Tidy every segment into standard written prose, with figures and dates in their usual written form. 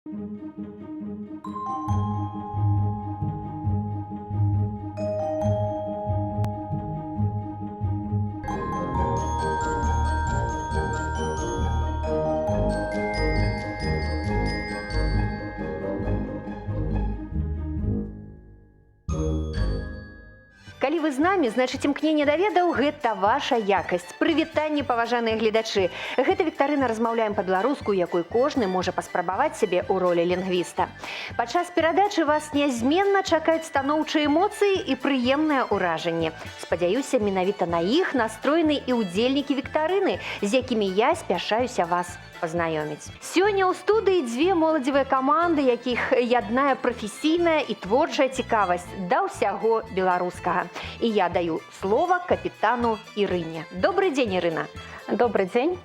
Калі вы з намі, значыць імкненне да ведаў – гэта ваша якасць. Прывітанне, паважаныя гледачы. Гэта віктарына «Размаўляем па-беларуску», якой кожны можа паспрабаваць сябе ў ролі лінгвіста. Падчас перадачы вас нязменна чакаюць станоўчыя эмоцыі і прыемнае ўражанне. Спадзяюся, менавіта на іх настроены і ўдзельнікі віктарыны, з якімі я спяшаюся вас пазнаёміць. Сёння ў студыі дзве моладзевыя каманды, якіх яднае прафесійная і творчая цікавасць да ўсяго беларускага. І я даю слова капітану Ірыне. Добрый день, Ирина. Добрый день.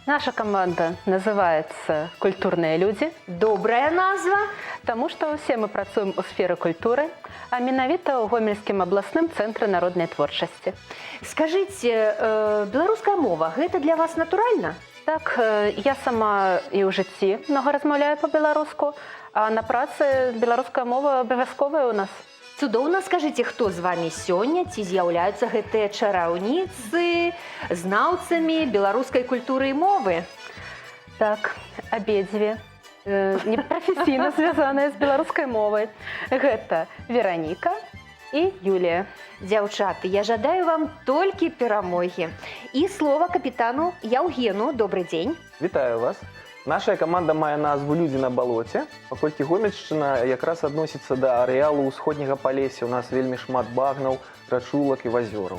Наша команда называется «Культурные люди». Добрая назва. Потому что все мы працуем у сферы культуры, а менавіта ў Гомельскім абласным цэнтры народнай творчасці. Скажите, беларуская мова – гэта для вас натуральна? Так, я сама і ў жыцці много размаўляю па-беларуску, а на працы беларуская мова абавязковая ў нас. Цудоўна. Скажите, хто з вами сёння, ці з'яўляюцца гэтыя чараўніцы, знаўцамі беларускай культуры і мовы? Так, абедзве. Непрафесійна звязаныя з беларускай мовай. Гэта Вераніка і Юлія. Дзяўчаты, я жадаю вам толькі перамогі. І слова капітану Яўгену. Добрый дзень. Вітаю вас. Наша каманда мае назву «Людзі на балоце», паколькі Гомельшчына якраз адносіцца да арэалу ўсходняга палесся. У нас вельмі шмат багнаў, рачулак і вазёраў.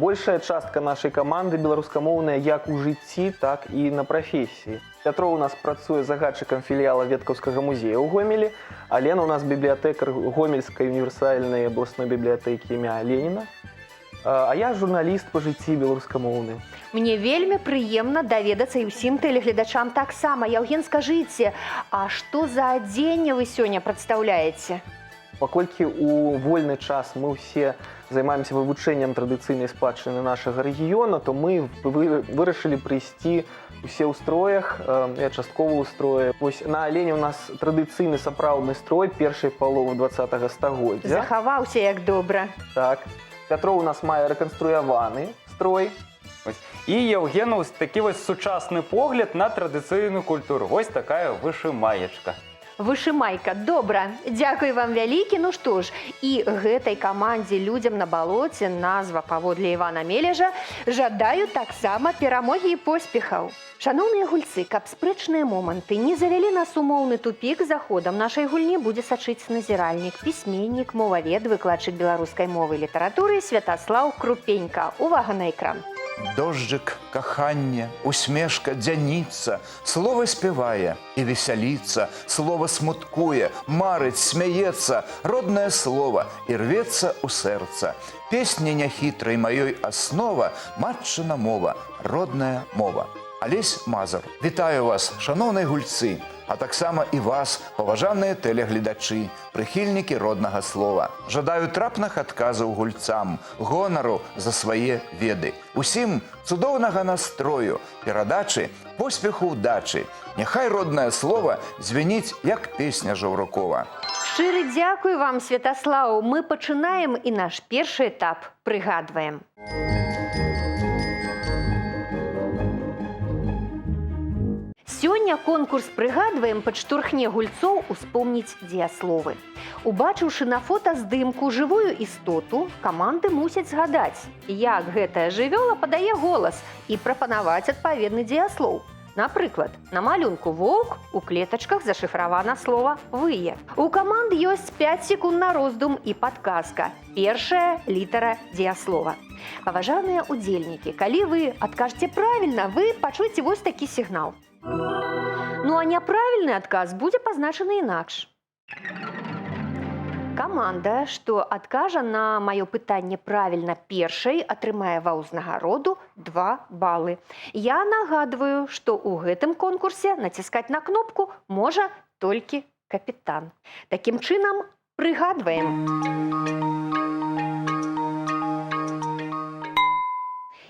Большая частка нашай каманды беларускамоўная як у жыцці, так і на прафесіі. Пятро у нас працуе загадчыкам філіяла Веткаўскага музея ў Гомелі, а Лена у нас бібліятэкар Гомельскай універсальнай абласной бібліятэкі імя Леніна. А я журналіст па жыцці беларускамоўны. Мне вельмі прыемна даведацца і ўсім тэлегледачам таксама. Яўген, скажыце, а што за адзенне вы сёння прадстаўляеце? Паколькі ў вольны час мы ўсе займаемся вывучэннем традыцыйнай спадчыны нашага рэгіёна, то мы вырашылі прыйсці усе ў строях, я часткова ў строі. Вось на Алене у нас традыцыйны сапраўдны строй першай паловы 20-го стагоддзя. Захаваўся як добра. Так. Пятро у нас мае рэканструяваны строй. І Яўгену такі вось сучасны погляд на традыцыйную культуру. Вось такая вышымаечка. Вышымайка, добра. Дзякуй вам вялікі. Ну што ж, і гэтай камандзе «Людзям на балоце», назва паводле Івана Мележа, жадаю таксама перамогі і поспехаў. Шаноўныя гульцы, каб спрэчныя моманты не завялі нас у моўны тупік, за ходам нашай гульні будзе сачыць назіральнік, пісьменнік, мовавед, выкладчык беларускай мовы і літаратуры Святаслаў Крупенька. Увага на экран. Дожджик, каханне, усмешка дзяніцца, слова спявае і весяліцца, слова смуткуе, марыць, смяецца, роднае слова і рвецца ў сэрца. Песня няхітрай маёй аснова, матчына мова, родная мова. Алесь Мазур. Вітаю вас, шаноўныя гульцы, а таксама і вас, паважаныя тэлегледачы, прыхільнікі роднага слова. Жадаю трапных адказаў гульцам, гонару за свае веды. Усім цудоўнага настрою, перадачы, поспеху ўдачы. Няхай роднае слова звініць, як песня Жаўрукова. Шчыры дзякуй вам, Святаслаў. Мы пачынаем і наш першы этап прыгадваем. Сёння конкурс «Прыгадваем» падштурхне гульцоў успомніць дзеясловы. Убачыўшы на фота здымку жывую істоту, каманды мусяць згадаць, як гэтая жывёла падае голас і прапанаваць адпаведны дзеяслоў. Напрыклад, на малюнку «Воўк» у клетачках зашыфравана слова «вые». У каманд ёсць 5 секунд на роздум і падказка. Першая літара дзеяслова. Паважаныя удзельнікі, калі вы адкажаце правільна, вы пачуеце вось такі сігнал. Ну а няправільны адказ будзе пазначаны інакш. Каманда, што адкажа на маё пытанне правільна першай, атрымае ва ўзнагароду 2 балы. Я нагадваю, што ў гэтым конкурсе націскаць на кнопку можа толькі капітан. Такім чынам, прыгадваем.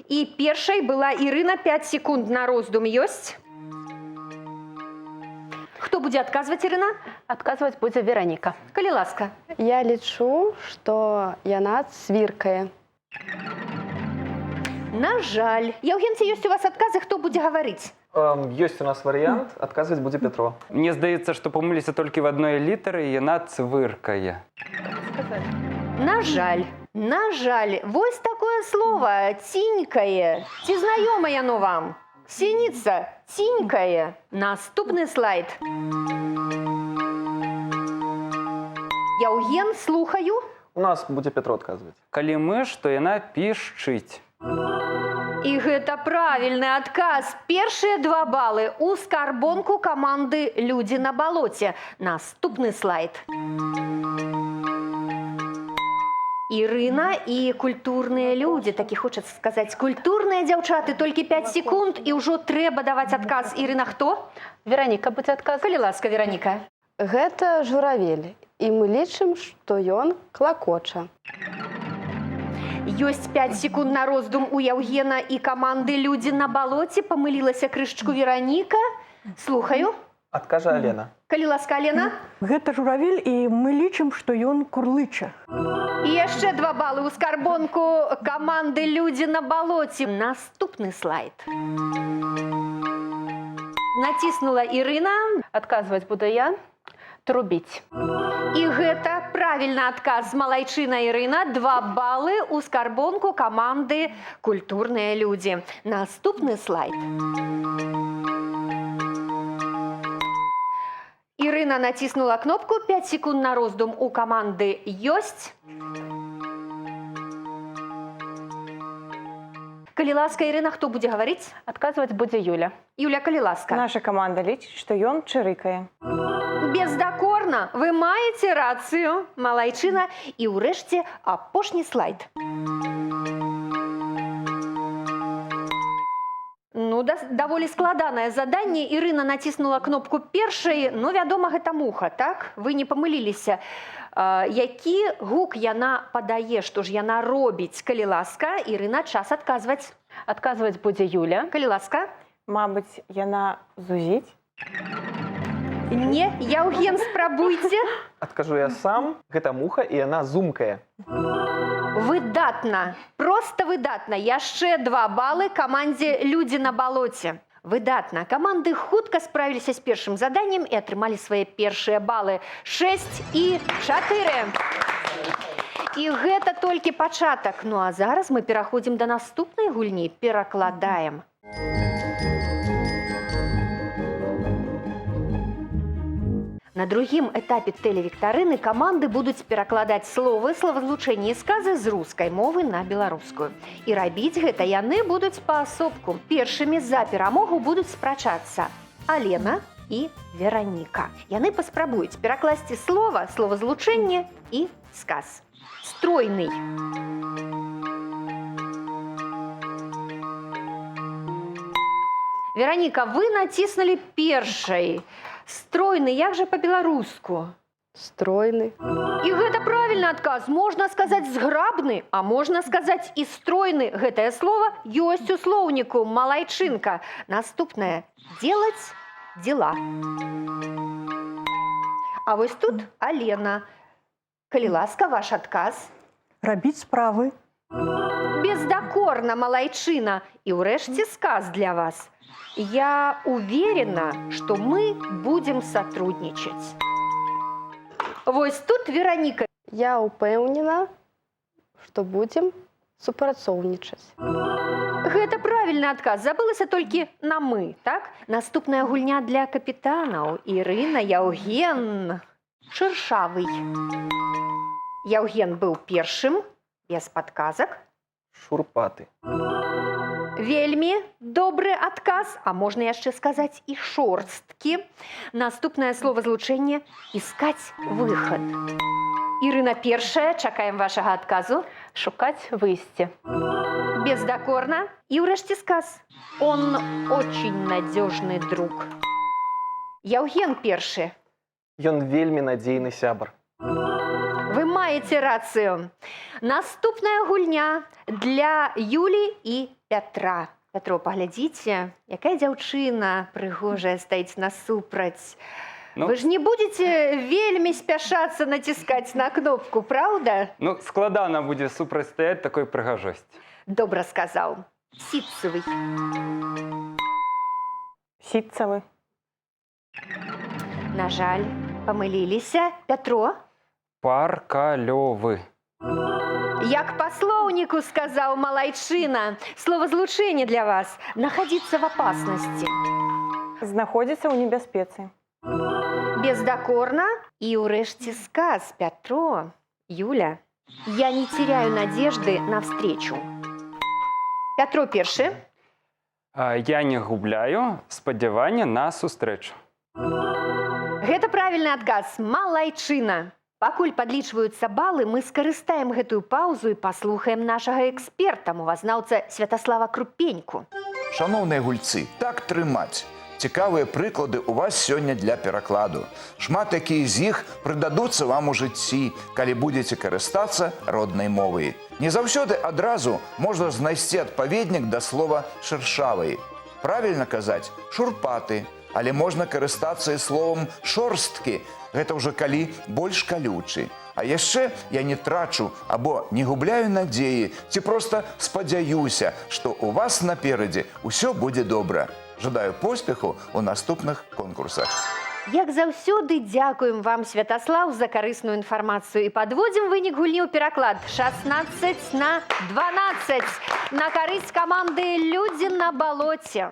І першай была Ірына, 5 секунд на роздум ёсць. Хто будзе адказваць, Ірына? Адказваць будзе Вераніка. Калі ласка. Я лічу, што яна цвіркае. На жаль. Яўген, ці ёсць у вас адказы, хто будзе гаварыць? Ёсць у нас варыянт, адказваць будзе Петро. Мне здаецца, што памыліся толькі в адной літары, і яна цвыркае. На жаль, вось такое слово «тинькае». Ці знаёма яно вам? Сініца, тинькае. Наступны слайд. Яўген, слухаю. У нас будзе Петро адказваць. Калі мыш, то яна пішчыць. І гэта правільны адказ. Першыя 2 балы у скарбонку каманды «Людзі на балоце». Наступны слайд. Ірына і культурныя людзі, такі хочацца сказаць, культурныя дзяўчаты, толькі 5 секунд, і ўжо трэба даваць адказ. Ірына, хто? Вераніка будзе адказваць. Калі ласка, Вераніка. Гэта журавель, і мы лічым, што ён клакоча. Ёсць 5 секунд на роздум у Яўгена і каманды «Людзі на балоце». Памылілася крышачку Вераніка. Слухаю. Адкажа Алена. Калі ласка, Алена. Гэта журавель, і мы лічым, што ён курлыча. І яшчэ 2 балы ў скарбонку каманды «Людзі на балоце». Наступны слайд. Націснула Ірына. Адказваць буду я. Трубіць. І гэта правільны адказ. Малайчына Ірына. 2 балы ў скарбонку каманды «Культурныя людзі». Наступны слайд. Ірына націснула кнопку. 5 секунд на роздум у каманды ёсць. Калі ласка, Ірына, хто будзе гаварыць? Адказваць будзе Юля. Юля, калі ласка. Наша каманда лічыць, што ён чырыкае. Бездакорна. Вы маеце рацыю, малайчына. І ўрэшце апошні слайд. Ну, даволі складанае заданне. Ірына націснула кнопку першай. Ну, вядома, гэта муха, так? Вы не памыліліся. Які гук яна падае, што ж яна робіць? Калі ласка, Ірына, час адказваць. Адказваць будзе Юля. Калі ласка. Мабыць, яна зузіць. Не, Яўген, спрабуйце. Адкажу я сам. Гэта муха, і яна зумкае. Выдатна, просто выдатна. Яшчэ 2 балы камандзе «Людзі на балоце». Выдатна. Каманды хутка справіліся з першым заданнем і атрымалі свае першыя балы. 6 і 4. І гэта толькі пачатак. Ну а зараз мы пераходзім да наступнай гульні. Перакладаем. На другім этапе тэлевіктарыны каманды будуць перакладаць словы, словазлучэнні і сказы з рускай мовы на беларускую. І рабіць гэта яны будуць паасобку. Першымі за перамогу будуць спрачацца Алена і Вераніка. Яны паспрабуюць перакласці слова, словазлучэнне і сказ. Стройный. Вераніка, вы націснулі першай. Стройны, як жа па-беларуску? Стройны. І гэта правільны адказ. Можна сказаць зграбны, а можна сказаць і стройны. Гэтае слово ёсць у слоўніку. Малайчынка. Наступнае. Делать дела. А вось тут Алена. Калі ласка, ваш адказ. Рабіць справы. Бездакорна, малайчына. І ўрэшце сказ для вас. Я уверена, что мы будем сотрудничать. Вось тут Вераніка. Я ўпэўнена, што будзем супрацоўнічаць. Гэта правільны адказ. Забылася толькі на «мы», так? Наступная гульня для капітанаў. Ірына, Яўген. Шыршавый. Яўген быў першым, без падказак. Шурпаты. Вельмі добры адказ, а можна яшчэ сказаць і шорсткі. Наступнае словазлучэнне «искать выход». Ірына першая, чакаем вашага адказу. Шукаць выйсце. Бездакорна. І ўрэшце сказ. Он очень надежный друг. Яўген першы. Ён вельмі надзейны сябар. Вы маеце рацыю. Наступная гульня для Юлі і Пятра. Пятро, паглядзіце, якая дзяўчына прыгожая стаіць насупраць. Ну. Вы ж не будете вельмі спяшацца націскаць на кнопку, праўда? Ну, складана будзе супрацьстаяць такой прыгажосці. Добра сказаў. Сітцевый. Сітцевы. На жаль, памыліліся. Пятро? Паркалёвы. Як па слоўніку сказаў малайчына, словазлучэнне для вас находиться в опасности. Знаходзіцца ў небяспецы. Бездокорно и урэшце сказ, Пятро. Юля, я не теряю надежды на встречу. Пятро першы. Я не губляю спадзявання на сустрэчу. Гэта правільны адказ. Малайчына. Пакуль падлічваюцца балы, мы скарыстаем гэтую паўзу і паслухаем нашага эксперта, мовазнаўца Святаслава Крупеньку. Шановныя гульцы, так трымаць. Цікавыя прыклады у вас сёння для перакладу. Шмат якія з іх прыдадуцца вам у жыцці, калі будзеце карыстацца роднай мовай. Не заўсёды адразу можна знайсці адпаведнік да слова «шыршавай». Правільна казаць «шурпаты», але можна карыстацца і словам «шорсткі». Гэта ўжо калі больш калючы. А яшчэ я не трачу або не губляю надзеі, ці проста спадзяюся, што у вас наперадзе ўсё будзе добра. Жадаю поспеху ў наступных конкурсах. Як заўсёды, дзякуем вам, Святаслаў, за карысную інфармацыю. І падводзім вынік гульні ў пераклад. 16-12 на карысць каманды «Людзі на балоце».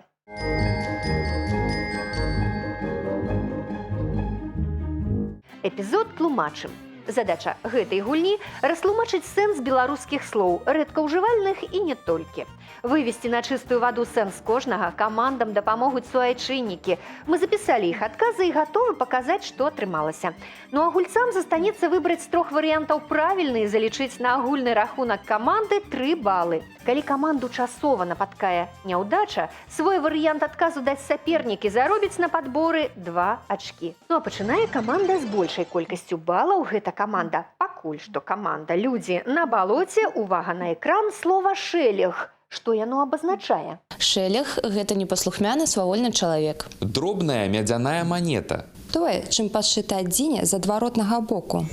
Эпізод тлумачым. Задача гэтай гульні – растлумачыць сэнс беларускіх слоў, рэдкаўжывальных і не толькі. Вывесці на чыстую ваду сэнс кожнага камандам дапамогуць суайчыннікі. Мы запісалі іх адказы і гатовы паказаць, што атрымалася. Ну а гульцам застанецца выбраць з 3 варыянтаў правільны і залічыць на агульны рахунак каманды 3 балы. Калі каманду часова напаткае няўдача, свой варыянт адказу даць сапернік і заробіць на падборы 2 ачкі. Ну а пачынае каманда з большай колькасцю балаў. Гэта каманда, пакуль што каманда «Людзі на балоце». Увага на экран, слова «шэлег». Што яно абазначае? Шэлег – гэта непаслухмяны свавольны чалавек. Дробная мядзяная манета. Тое, чым падшыта адзенне з адваротнага боку.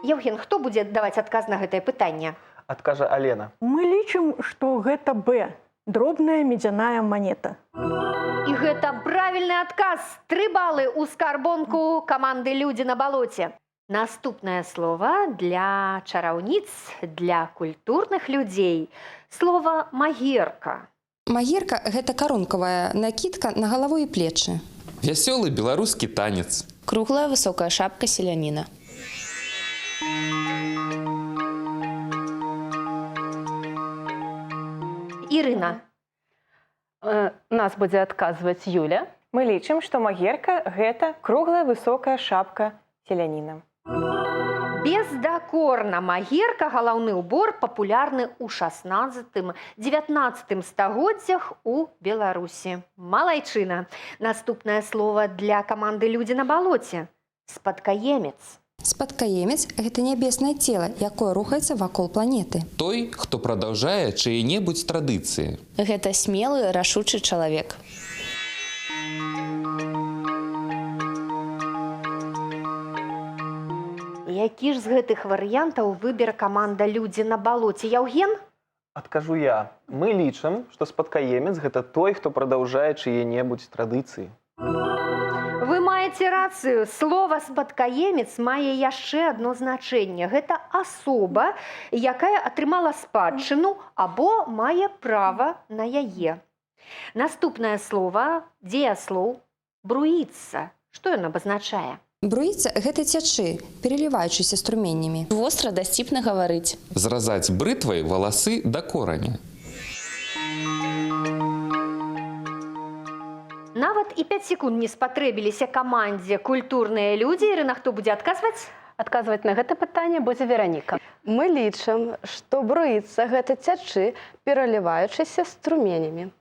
Евген, хто будзе даваць адказ на гэтае пытанне? Адкажа Алена. Мы лічым, што гэта Б. Дробная медзяная манета. І гэта правільны адказ. 3 балы ў скарбонку каманды «Людзі на балоце». Наступнае слово для чараўніц, для культурных людзей. Слово «магерка». Магерка – гэта карункавая накідка на галаву і плечы. Вясёлы беларускі танец. Круглая высокая шапка селяніна. Ірына. Нас будзе адказваць Юля. Мы лічым, што магерка – гэта круглая высокая шапка селяніна. Бездакорна. Магерка – галаўны ўбор, папулярны ў 16-19 стагоддзях у Беларусі. Малайчына. Наступнае слово для каманды «Людзі на балоце». Спадкаемец. Спадкаемец – гэта нябеснае цела, якое рухаецца вакол планеты. Той, хто прадаўжае чые-небудзь традыцыі. Гэта смелы, рашучы чалавек. Які ж з гэтых варыянтаў выбере каманда «Людзі на балоце»? Яўген? Адкажу я. Мы лічым, што спадкаемец – гэта той, хто прадаўжае чые-небудзь традыцыі. Вы маеце рацыю. Слова «спадкаемец» мае яшчэ адно значэнне. Гэта асоба, якая атрымала спадчыну або мае права на яе. Наступнае слово – дзеяслоў «бруіцца». Што ён абазначае? Бруіцца – гэта цячы, пераліваючыся струменнямі. Востра дасціпна гаварыць. Зразаць брытвай валасы да кораня. Нават і 5 секунд не спатрэбіліся камандзе «Культурныя людзі». Ірына, хто будзе адказваць? Адказваць на гэта пытанне будзе Вераніка. Мы лічым, што бруіцца – гэта цячы, пераліваючыся струменямі.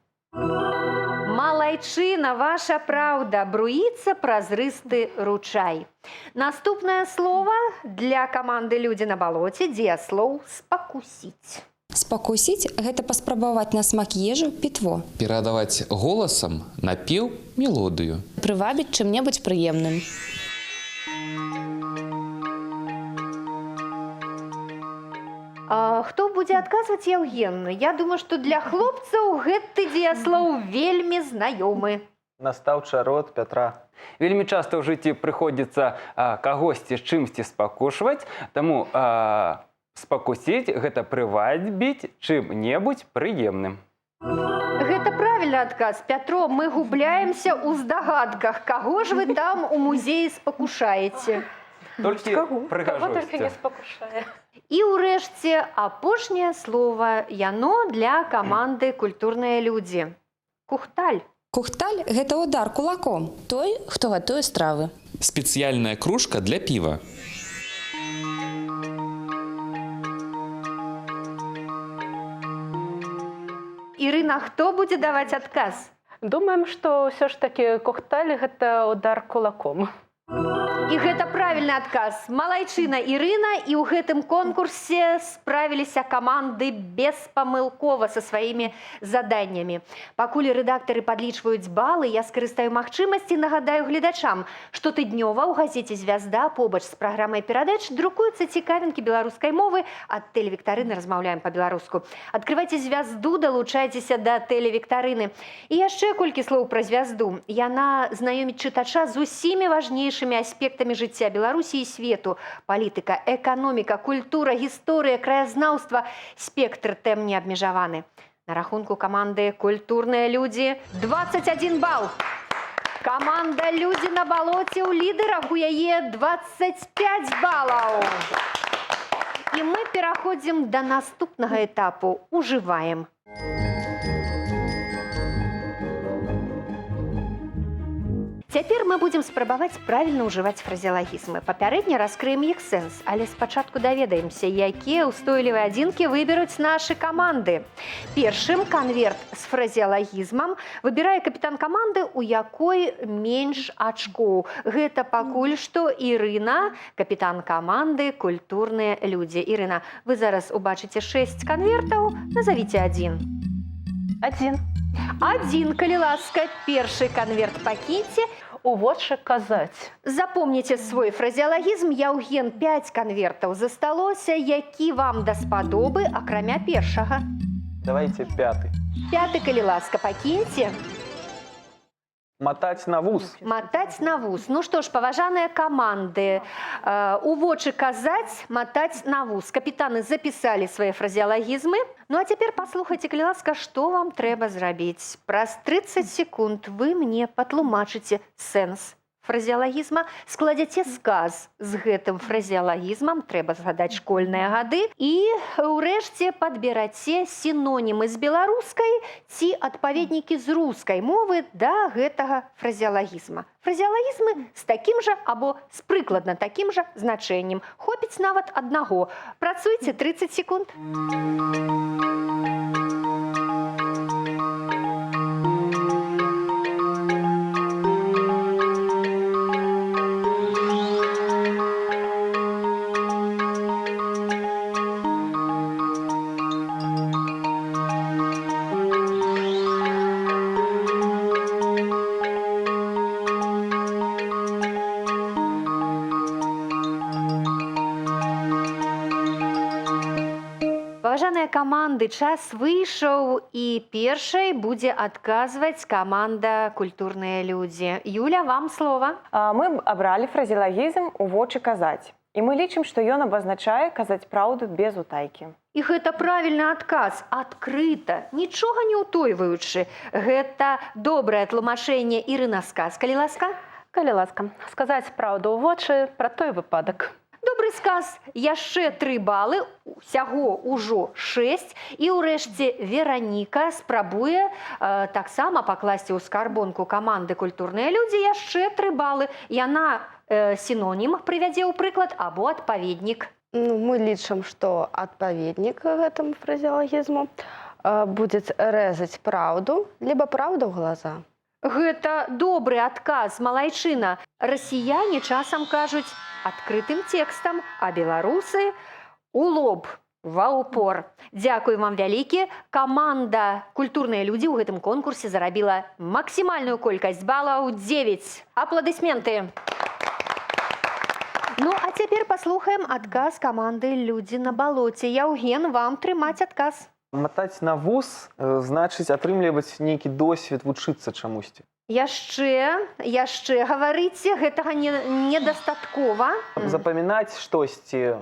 Малайчына, ваша праўда. Бруіцца празрысты ручай. Наступнае слово для каманды «Людзі на балоце» – дзеяслоў «спакусіць». Спакусіць – гэта паспрабаваць на смак ежу, пітво. Перадаваць голасам напеў мелодыю. Прывабіць чым-небудзь прыемным. Хто будзе адказваць, Яўген? Я думаю, што для хлопцаў гэты дзеяслоў вельмі знаёмы. Настаўчы род Пятра. Вельмі часта ў жыцці прыходзіцца кагосьці з чымсьці спакушваць, таму спакусіць – гэта прывабіць чым-небудзь прыемным. Гэта правільны адказ, Пятро. Мы губляемся ў здагадках. Каго ж вы там у музеі спакушаеце? Толькі Кого только не прыгажосці. спокушае. І ўрэшце апошняе слова. Яно для каманды «Культурныя людзі». Кухталь. Кухталь – гэта удар кулаком. Той, хто гатуе стравы. Спецыяльная кружка для піва. Ірына, хто будзе даваць адказ? Думаем, што ўсё ж такі кухталь – гэта удар кулаком. І гэта правільны адказ. Малайчына, Ірына, і ў гэтым конкурсе справіліся каманды беспамылкова са сваімі заданнямі. Пакуль рэдактары падлічваюць балы, я скарыстаю магчымасці, нагадаю гледачам, штотыднёва ў газеце «Звязда» побач з праграмай перадач друкуюцца цікавінкі беларускай мовы. Ад тэлевіктарыны размаўляем па-беларуску. Адкрывайце «Звязду», далучайцеся да тэлевіктарыны. І яшчэ колькі слоў пра «Звязду». Яна знаёміць чытача з усімі важнейшымі аспектамі жыцця Беларусі і свету. Палітыка, эканоміка, культура, гісторыя, краязнаўства. Спектр тэм не абмежаваны. На рахунку каманды «Культурныя людзі» 21 бал. Каманда «Людзі на балоце» ў лідарах, у яе 25 балаў. І мы пераходзім да наступнага этапу. Ужываем. Цяпер мы будзем спрабаваць правільна ўжываць фразеалагізмы. Папярэдне раскрыем іх сэнс, але спачатку даведаемся, якія ўстойлівыя адзінкі выберуць нашы каманды. Першым канверт з фразеалагізмам выбірае капітан каманды, у якой менш ачкоў. Гэта пакуль што Ірына, капітан каманды «Культурныя людзі». Ірына, вы зараз убачыце 6 канвертаў, назавіце адзін. Адзін, калі ласка, першы канверт пакіньце. У вочы казаць. Запомніце свой фразеалагізм. Яўген, 5 канвертаў засталося. Які вам даспадобы, акрамя першага? Давайте пятый. Пяты, калі ласка, пакіньце. Мотать на вуз. Матаць на вуз. Ну што ж, паважаныя каманды, у вочы казаць, матаць на вуз. Капітаны запісалі свае фразеалагізмы. Ну а цяпер паслухайце, калі ласка, што вам трэба зрабіць. Праз 30 секунд вы мне патлумачыце сэнс фразеалагізма, складзяце сказ з гэтым фразеалагізмам, трэба згадаць школьныя гады, і ўрэшце падбераце сінонімы з беларускай ці адпаведнікі з рускай мовы да гэтага фразеалагізма. Фразеалагізмы з такім жа або з прыкладна такім жа значэннем. Хопіць нават аднаго. Працуйце 30 секунд. Паважаныя каманды, час выйшаў, і першай будзе адказваць каманда «Культурныя людзі». Юля, вам слова. Мы абралі фразеалагізм «у вочы казаць». І мы лічым, што ён абазначае казаць праўду без утайкі. І гэта правільны адказ, адкрыта, нічога не ўтойваючы. Гэта добрае тлумачэнне. Ірына, сказ, калі ласка? Калі ласка, сказаць праўду ў вочы пра той выпадак. Добры сказ. Яшчэ 3 балы, усяго ўжо 6. І ўрэшце Вераніка спрабуе таксама пакласці ў скарбонку каманды «Культурныя людзі» яшчэ 3 балы. Яна сінонім прывядзе ў прыклад або адпаведнік. Ну, мы лічым, што адпаведнік гэтаму фразеалагізму будзе рэзаць праўду, либо праўду ў глаза. Гэта добры адказ, малайчына. Расіяне часам кажуць адкрытым тэкстам, а беларусы у лоб. Ва упор. Дзякуй вам вялікі. Каманда «Культурныя людзі» ў гэтым конкурсе зарабіла максімальную колькасць балаў 9. Апладысменты. Ну, а цяпер паслухаем адказ каманды «Людзі на балоце». Яўген, вам трымаць адказ. Матаць на вуз значыць атрымліваць нейкі досвед, вучыцца чамусьці. Яшчэ гаварыце, гэтага недастаткова. Запамінаць штосьці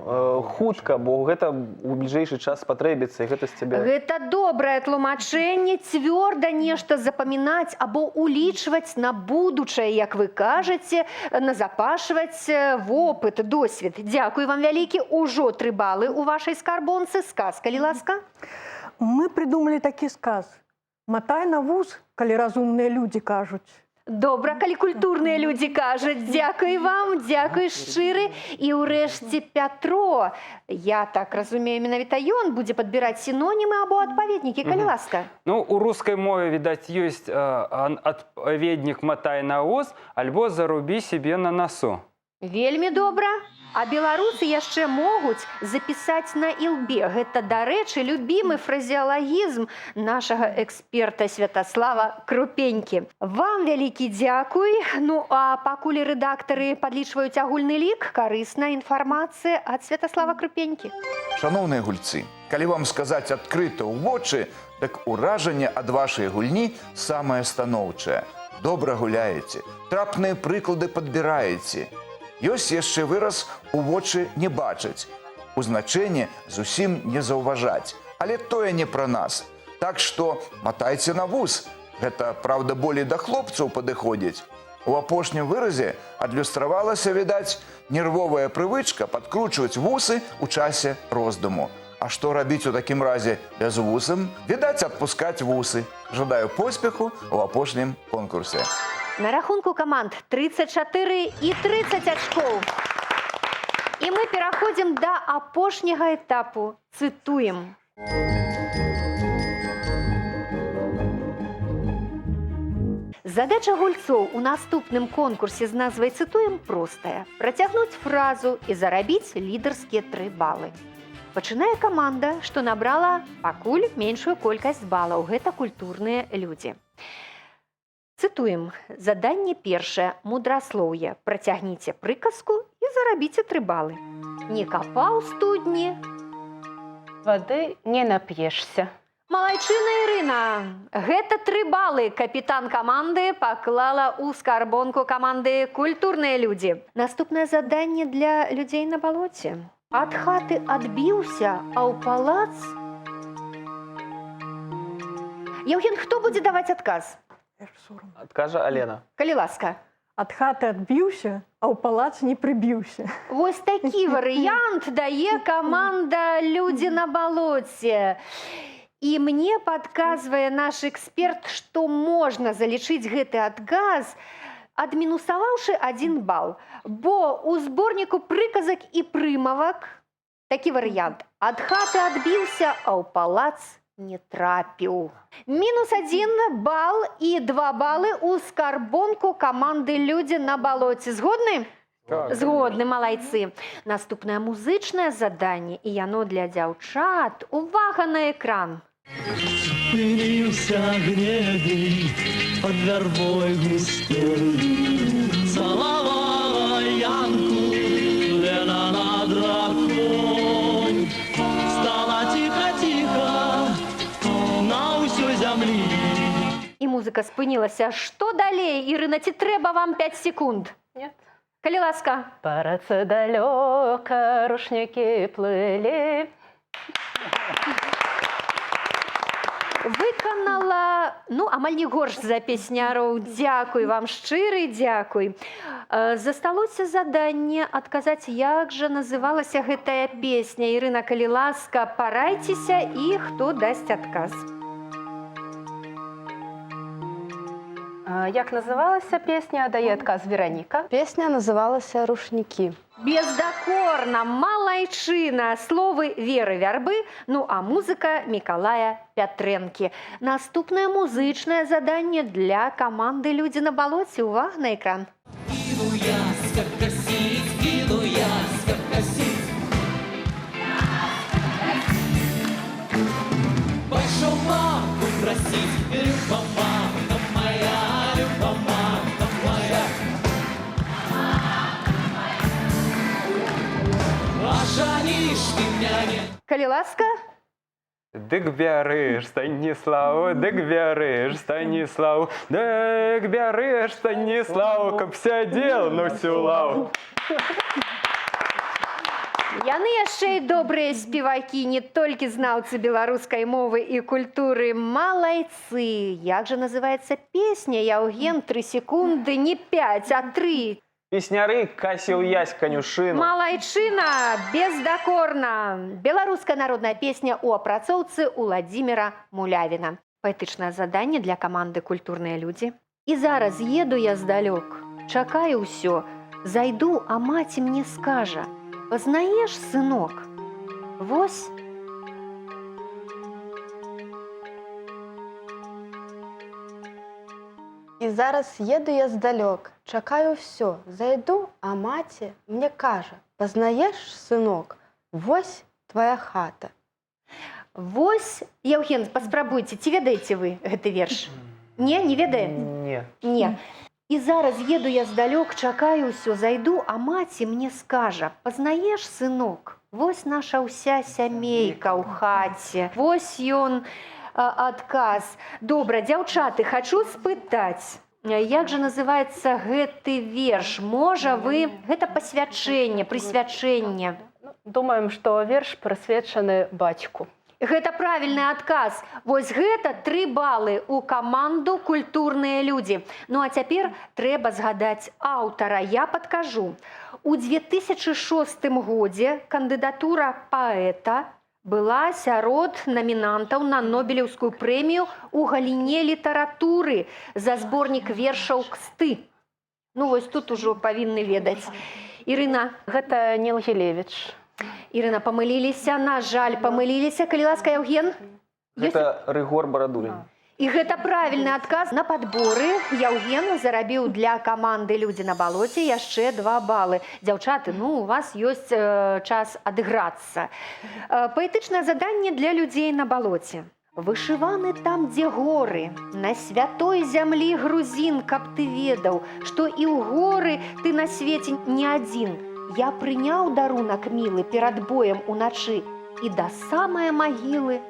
хутка, бо гэта ў бліжэйшы час спатрэбіцца, і гэта з цябе... Гэта добрае тлумачэнне, цвёрда нешта запамінаць або улічваць на будучае, як вы кажаце, назапашваць вопыт, досвед. Дзякуй вам вялікі. Ужо 3 балы ў вашай скарбонцы. Сказ, калі ласка. Мы придумали такі сказ. Матай на вуз, калі разумныя людзі кажуць. Добра, калі культурныя людзі кажуць. Дзякуй вам, дзякуй шчыры. І ўрэшце Пятро. Я так разумею, менавіта ён будзе падбіраць сінонімы або адпаведнікі, калі ласка. Ну, у рускай мове, відаць, ёсць адпаведнік «матай на вуз» альбо «зарубі себе на носу». Вельмі добра. А беларусы яшчэ могуць запісаць на ілбе. Гэта, дарэчы, любімы фразеалагізм нашага эксперта Святаслава Крупенькі. Вам вялікі дзякуй. Ну, а пакуль рэдактары падлічваюць агульны лік, карысная інфармацыя ад Святаслава Крупенькі. Шановныя гульцы, калі вам сказаць адкрыта ў вочы, так уражанне ад вашай гульні самае станоўчае. Добра гуляеце, трапныя прыклады падбіраеце. Ёсць яшчэ выраз «у вочы не бачыць». У значэнні зусім не заўважаць. Але тое не пра нас. Так што матайце на вуз. Гэта, праўда, болей да хлопцаў падыходзіць. У апошнім выразе адлюстравалася, відаць, нервовая прывычка падкручваць вусы ў часе роздуму. А што рабіць у такім разе бязвусам? Відаць, адпускаць вусы. Жадаю поспеху ў апошнім конкурсе. На рахунку каманд 34 і 30 ачкоў. І мы пераходзім да апошняга этапу. Цытуем. Задача гульцоў у наступным конкурсе з назвай «Цытуем» простая. Працягнуць фразу і зарабіць лідарскія 3 балы. Пачынае каманда, што набрала пакуль меншую колькасць балаў. Гэта культурныя людзі. Цытуем. Заданне першае. Мудраслоўе. Працягніце прыказку і зарабіце 3 балы. Не капаў студні. Вады не нап'ешся. Малайчына Ірына. Гэта 3 балы капітан каманды паклала ў скарбонку каманды «Культурныя людзі». Наступнае заданне для людзей на балоце. Ад хаты адбіўся, а ў палац... Яўген, хто будзе даваць адказ? Адкажа Алена. Калі ласка. Ад хаты адбіўся, а ў палац не прыбіўся. Вось такі варыянт дае каманда «Людзі на балоце». І мне падказвае наш эксперт, што можна залічыць гэты адказ, адмінусаваўшы 1 бал. Бо ў зборніку прыказак і прымавак такі варыянт. Ад хаты адбіўся, а ў палац не трапіў. Мінус 1 бал і 2 балы ў скарбонку каманды «Людзі на балоце». Згодны? Так. Згодны, малайцы. Наступнае музычнае заданне, і яно для дзяўчат. Увага на экран. Спынился гневень под вербой густой, целовала Янку Лена над ракой. Стала тихо-тихо на усю зямлі. І музыка спынілася. Што далей, Ірына, ці трэба вам 5 секунд? Нет. Калі ласка. Па рацэ далёка рушнікі плылі. Выканала, амаль не горш за песняраў. Дзякуй вам, шчыры дзякуй. Засталося заданне адказаць, як жа называлася гэтая песня. Ірына, калі ласка, парайцеся, і хто дасць адказ. Як называлася песня, дае адказ Вераніка. Песня называлася «Рушнікі». Бездакорна, малайчына, словы Веры Вярбы, а музыка Мікалая Пятрэнкі. Наступнае музычнае заданне для каманды «Людзі на балоце». Увага на экран. спросить, любоманка моя, любоманка моя. Оженишь ты меня не... Калі ласка, Дык бярыш, Станіслаў, дык бярыш, Станіслаў, дык бярыш, Станіслаў, каб сядзел на всю лаву. яны яшчэ і добрыя спевакі, не толькі знаўцы беларускай мовы і культуры. Малайцы. Як жа называецца песня, Яўген? 3 секунды, не 5, а 3. Песняры Касіў Ясь канюшыну. Малайчына, бездакорна. Беларуская народная песня у апрацоўцы Уладзіміра Мулявіна. Паэтычнае заданне для каманды «Культурныя людзі». І зараз еду я здалёк, чакаю ўсё, зайду, а маці мне скажа: «Пазнаеш, сынок, вось». І зараз еду я здалёк, чакаю ўсё, зайду, а маці мне кажа: «Пазнаеш, сынок, вось твая хата». Вось, Яўген, паспрабуйце, ці ведаеце вы гэты верш? Не, не ведае? Не. Не. І зараз еду я здалёк, чакаю ўсё, зайду, а маці мне скажа: «Пазнаеш, сынок, вось наша ўся сямейка ў хаце». Вось ён адказ. Добра, дзяўчаты, хачу спытаць, як жа называецца гэты верш? Можа вы... Гэта пасвячэнне, прысвячэнне. Думаем, што верш прысвечаны бацьку. Гэта правільны адказ. Вось гэта 3 балы ў каманду «Культурныя людзі». Ну а цяпер трэба згадаць аўтара. Я падкажу. У 2006 годзе кандыдатура паэта была сярод намінантаў на Нобелеўскую прэмію ў галіне літаратуры за зборнік вершаў «Ксты». Ну вось тут ужо павінны ведаць. Ірына. Гэта Ніл Гілевіч. Ірына, памыліліся, на жаль, памыліліся. Калі ласка, Яўген? Гэта Рыгор Барадулін. І гэта правільны адказ. На падборы Яўген зарабіў для каманды «Людзі на балоце» яшчэ 2 балы. Дзяўчаты, ну, у вас ёсць час адыграцца. Паэтычнае заданне для людзей на балоце. Вышываны там, дзе горы, на святой зямлі грузін, каб ты ведаў, што і ў горы ты на свеце не адзін. Я прыняў дарунак мілы перад боем уначы і да самае магілы.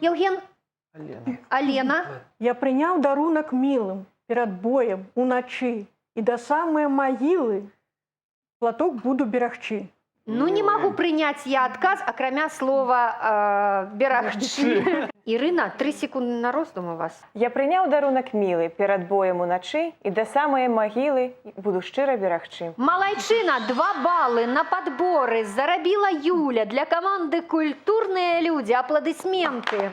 Яўген? Алена? Я прыняў дарунак мілым перад боем уначы і да самай магілы платок буду берагчы. Ну, не магу прыняць я адказ, акрамя слова «берагчы». Ірына, 3 секунды на роздум у вас. Я прыняў дарунак мілы перад боем уначы і да самае магілы буду шчыра берагчы. Малайчына, 2 балы на падборы зарабіла Юля для каманды «Культурныя людзі». Апладысменты.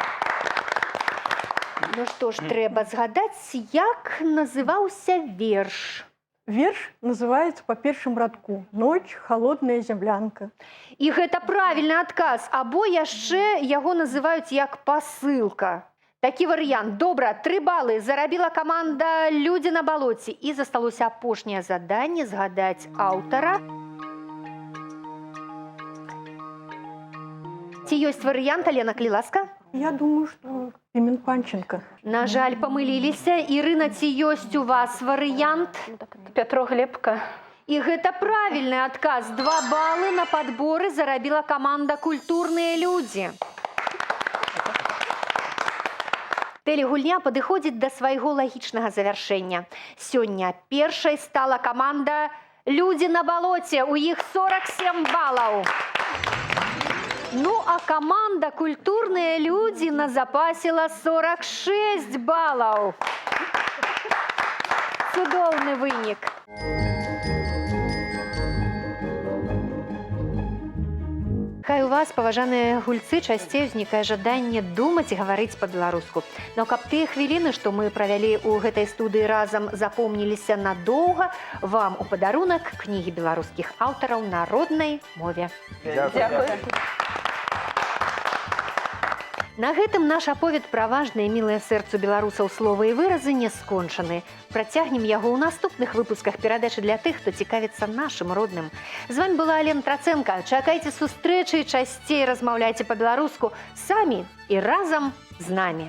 Ну што ж, трэба згадаць, як называўся верш. Верш называецца па першым радку «Ноч, холодная землянка». І гэта правільны адказ, або яшчэ яго называюць як пасылка. Такі варыянт. Добра, 3 балы зарабіла каманда «Людзі на балоце». І засталося апошняе заданне згадаць аўтара. Ці ёсць варыянт, Алена, калі ласка? Я думаю, што Пімен Панченко. На жаль, памыліліся. Ірына, ці ёсць у вас варыянт? Пятро Глебка. І гэта правільны адказ. 2 балы на падборы зарабіла каманда «Культурныя людзі». Тэлегульня падыходзіць да свайго лагічнага завяршэння. Сёння першай стала каманда «Людзі на балоце». У іх 47 балаў. Ну, а каманда «Культурныя людзі» назапасіла 46 балаў. Цудоўны вынік. Хай у вас, паважаныя гульцы, часцей узнікае жаданне думаць і гаварыць па-беларуску. Но каб тыя хвіліны, што мы правялі ў гэтай студыі разам, запомніліся надоўга, вам у падарунак кнігі беларускіх аўтараў на роднай мове. Дзякуй. На гэтым наш аповед пра важныя мілыя сэрцу беларусаў словы і выразы не скончаны. Працягнем яго ў наступных выпусках перадачы для тых, хто цікавіцца нашым родным. З вами была Алена Трацэнка. Чакайце сустрэчы і часцей размаўляйце па-беларуску самі і разам з намі.